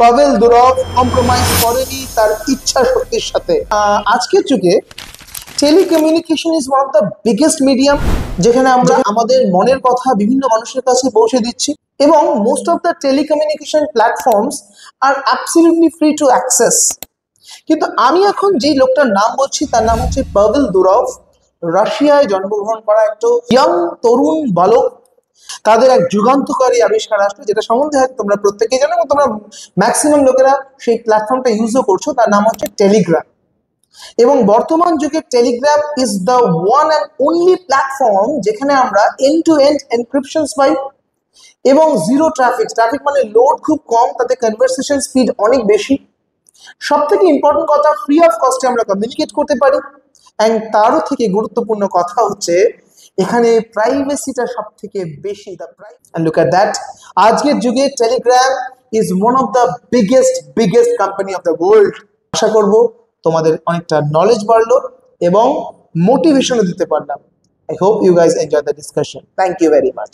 Pavel দুরভ compromise করেনি তার ইচ্ছা শক্তির সাথে। আজকের যুগে telecommunication is one of the biggest medium, যেখানে আমরা আমাদের মনের কথা বিভিন্ন মানুষের কাছে পৌঁছে দিচ্ছি, এবং most of the telecommunication platforms আর অ্যাবসলিউটলি ফ্রি টু অ্যাক্সেস। কিন্তু আমি এখন যেই লোকটার নাম বলছি তার নাম হচ্ছে পাভেল দুরভ। রাশিয়ায় জন্মগ্রহণ করা একটা ইয়াং তরুণ বালক। তাদের এক যুগান্তকারী আবিষ্কার আসলো, যেটা সম্বন্ধে হয়তো তোমরা প্রত্যেকেই জানো এবং তোমরা ম্যাক্সিমাম লোকেরা সেই প্ল্যাটফর্মটা ইউজও করছো। তার নাম হচ্ছে টেলিগ্রাম। এবং বর্তমান যুগে Telegram is the one and only platform যেখানে আমরা এন্ড টু এন্ড এনক্রিপশনস পাই এবং জিরো ট্রাফিক মানে লোড খুব কম, তাতে কনভারসেশন স্পিড অনেক বেশি। সব থেকে ইম্পর্টেন্ট কথা, ফ্রি অফ কস্টে আমরা কমিউনিকেট করতে পারি। অ্যান্ড তারও থেকে গুরুত্বপূর্ণ কথা হচ্ছে এখানে প্রাইভেসিটা সব থেকে বেশি। লুক এট দ্যাট, আজকের যুগে Telegram is one of the biggest company of the world. আশা করব তোমাদের অনেকটা নলেজ বাড়লো এবং মোটিভেশনও দিতে পারলাম। I hope you guys enjoy the discussion. Thank you very much.